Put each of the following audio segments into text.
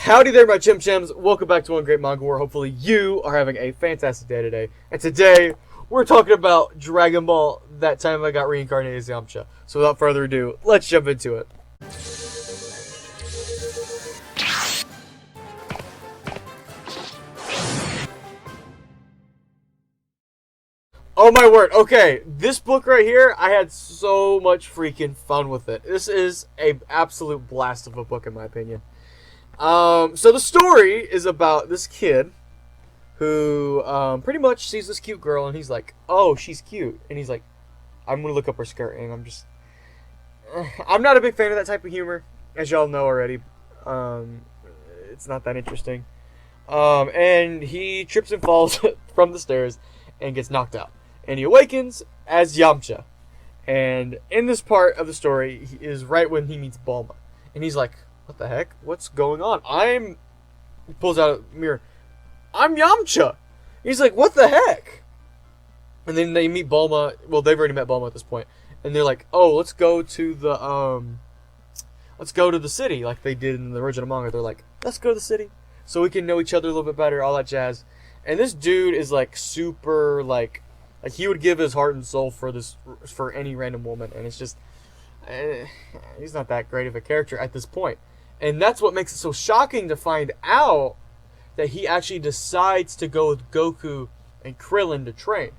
Howdy there, my Chim Chims. Welcome back to One Great Manga War. Hopefully you are having a fantastic day today. And today, we're talking about Dragon Ball, that time I got reincarnated as Yamcha. So without further ado, let's jump into it. Oh my word, okay, this book right here, I had so much freaking fun with it. This is a absolute blast of a book in my opinion. So the story is about this kid who pretty much sees this cute girl and he's like, oh, she's cute. And he's like, I'm going to look up her skirt. And I'm not a big fan of that type of humor, as y'all know already. It's not that interesting. And he trips and falls from the stairs and gets knocked out. And he awakens as Yamcha. And in this part of the story is right when he meets Bulma. And he's like, what the heck? What's going on? He pulls out a mirror. I'm Yamcha! He's like, what the heck? And then they meet Bulma. Well, they've already met Bulma at this point. And they're like, oh, let's go to the city, like they did in the original manga. They're like, let's go to the city so we can know each other a little bit better, all that jazz. And this dude is like super, like he would give his heart and soul for any random woman. And it's just, he's not that great of a character at this point. And that's what makes it so shocking to find out that he actually decides to go with Goku and Krillin to train.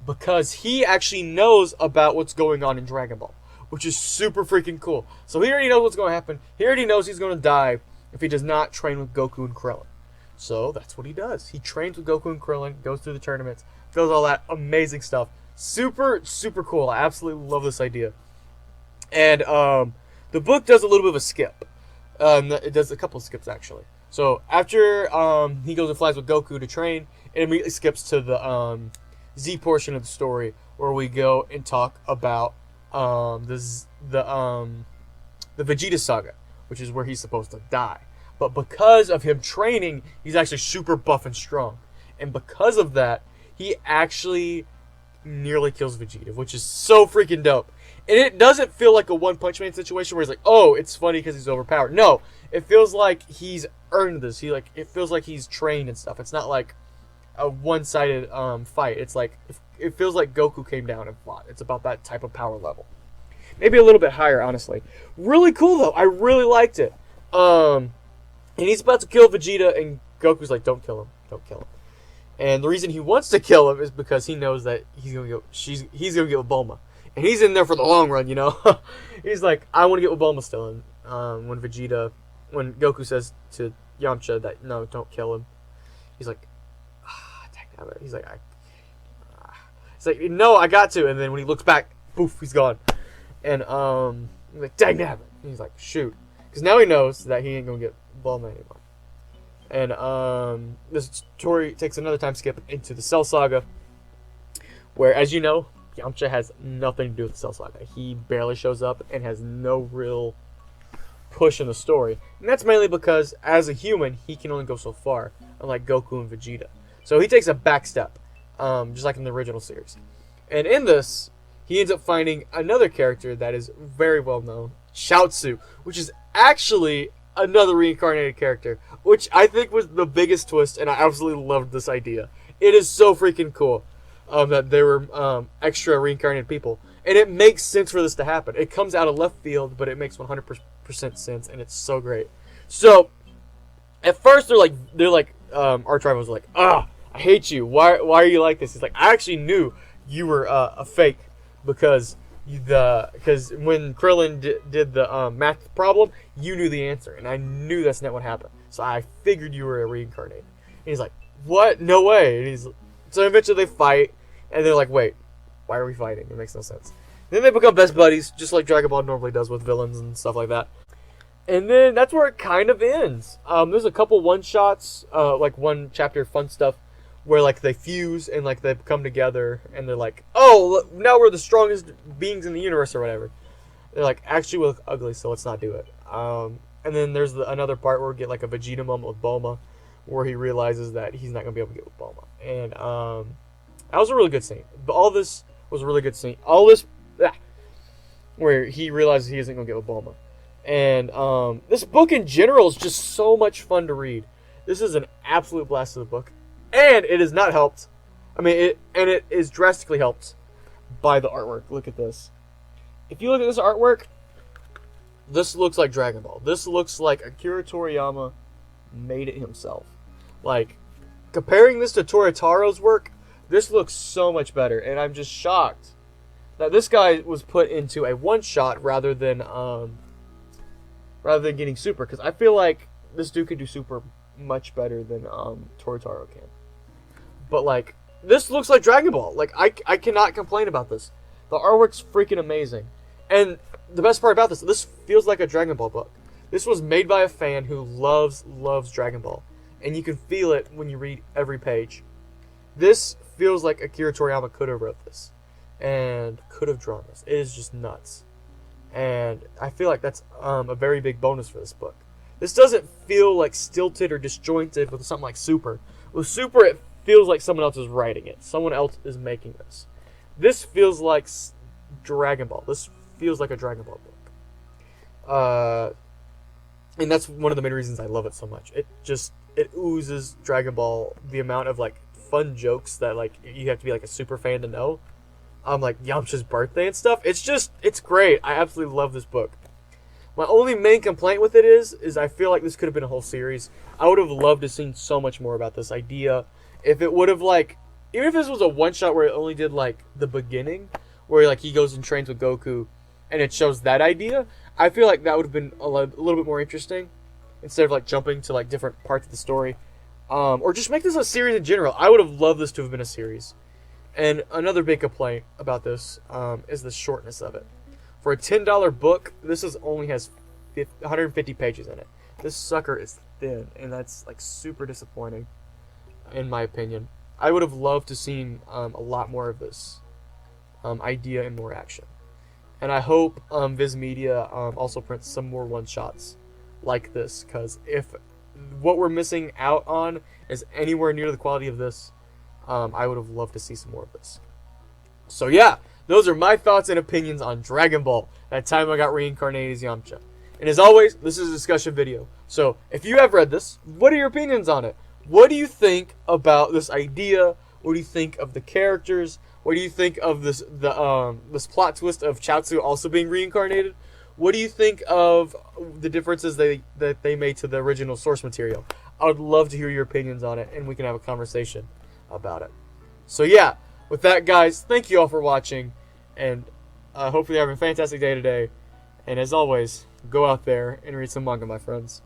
Because he actually knows about what's going on in Dragon Ball. Which is super freaking cool. So he already knows what's going to happen. He already knows he's going to die if he does not train with Goku and Krillin. So that's what he does. He trains with Goku and Krillin, goes through the tournaments, does all that amazing stuff. Super, super cool. I absolutely love this idea. And the book does a little bit of a skip. It does a couple of skips, actually. So after he goes and flies with Goku to train, it immediately skips to the Z portion of the story, where we go and talk about the Vegeta saga, which is where he's supposed to die. But because of him training, he's actually super buff and strong. And because of that, he actually nearly kills Vegeta, which is so freaking dope. And it doesn't feel like a One Punch Man situation where he's like, oh, it's funny because he's overpowered. No, it feels like he's earned this. It feels like he's trained and stuff. It's not like a one-sided fight. It's like, it feels like Goku came down and fought. It's about that type of power level. Maybe a little bit higher, honestly. Really cool, though. I really liked it. And he's about to kill Vegeta, and Goku's like, don't kill him. Don't kill him. And the reason he wants to kill him is because he knows that he's gonna get with Bulma. And he's in there for the long run, you know? He's like, I want to get with Bulma still. And when Goku says to Yamcha that, no, don't kill him, he's like, dang it. He's like, no, I got to. And then when he looks back, poof, he's gone. And he's like, dang it. He's like, shoot. Because now he knows that he ain't going to get Bulma anymore. And this story takes another time skip into the Cell Saga, where, as you know, Yamcha has nothing to do with the Cell Saga. He barely shows up and has no real push in the story. And that's mainly because, as a human, he can only go so far, unlike Goku and Vegeta. So he takes a back step, just like in the original series. And in this, he ends up finding another character that is very well known, Chaozu, which is actually another reincarnated character, which I think was the biggest twist, and I absolutely loved this idea. It is so freaking cool. That there were extra reincarnated people. And it makes sense for this to happen. It comes out of left field, but it makes 100% sense, and it's so great. So, at first, they're like, Arch Rival was like, I hate you. Why are you like this? He's like, I actually knew you were a fake, because when Krillin did the math problem, you knew the answer, and I knew that's not what happened. So I figured you were a reincarnated. And he's like, what? No way. And so eventually they fight. And they're like, wait, why are we fighting? It makes no sense. Then they become best buddies, just like Dragon Ball normally does with villains and stuff like that. And then that's where it kind of ends. There's a couple one-shots, like one chapter fun stuff, where like they fuse and like they come together and they're like, oh, now we're the strongest beings in the universe or whatever. They're like, actually we look ugly, so let's not do it. And then there's another part where we get like a Vegeta moment with Bulma, where he realizes that he's not going to be able to get with Bulma. And that was a really good scene. But all this was a really good scene. Where he realizes he isn't going to get with Bulma. And this book in general is just so much fun to read. This is an absolute blast of the book. And it is not helped. I mean, it is drastically helped by the artwork. Look at this. If you look at this artwork, this looks like Dragon Ball. This looks like Akira Toriyama made it himself. Like, comparing this to Toritaro's work, this looks so much better. And I'm just shocked that this guy was put into a one-shot rather than getting Super. Because I feel like this dude could do Super much better than Toritaro can. But, like, this looks like Dragon Ball. Like, I cannot complain about this. The artwork's freaking amazing. And the best part about this feels like a Dragon Ball book. This was made by a fan who loves Dragon Ball. And you can feel it when you read every page. This feels like Akira Toriyama could have wrote this. And could have drawn this. It is just nuts. And I feel like that's a very big bonus for this book. This doesn't feel like stilted or disjointed with something like Super. With Super, it feels like someone else is writing it. Someone else is making this. This feels like Dragon Ball. This feels like a Dragon Ball book. And that's one of the main reasons I love it so much. It oozes Dragon Ball. The amount of, like, fun jokes that, like, you have to be, like, a super fan to know. Like, Yamcha's birthday and stuff. It's great. I absolutely love this book. My only main complaint with it is I feel like this could have been a whole series. I would have loved to have seen so much more about this idea. If it would have, like, even if this was a one-shot where it only did, like, the beginning, where, like, he goes and trains with Goku, and it shows that idea, I feel like that would have been a little bit more interesting, instead of, like, jumping to, like, different parts of the story. Or just make this a series in general. I would have loved this to have been a series. And another big complaint about this is the shortness of it. For a $10 book, this only has 150 pages in it. This sucker is thin, and that's, like, super disappointing, in my opinion. I would have loved to seen a lot more of this idea and more action. And I hope Viz Media also prints some more one-shots like this, because if what we're missing out on is anywhere near the quality of this, I would have loved to see some more of this. So yeah, those are my thoughts and opinions on Dragon Ball. That time I got reincarnated as Yamcha. And as always, this is a discussion video. So if you have read this, what are your opinions on it? What do you think about this idea? What do you think of the characters? What do you think of this plot twist of Chaozu also being reincarnated? What do you think of the differences that they made to the original source material? I would love to hear your opinions on it, and we can have a conversation about it. So yeah, with that, guys, thank you all for watching, and hopefully you're having a fantastic day today. And as always, go out there and read some manga, my friends.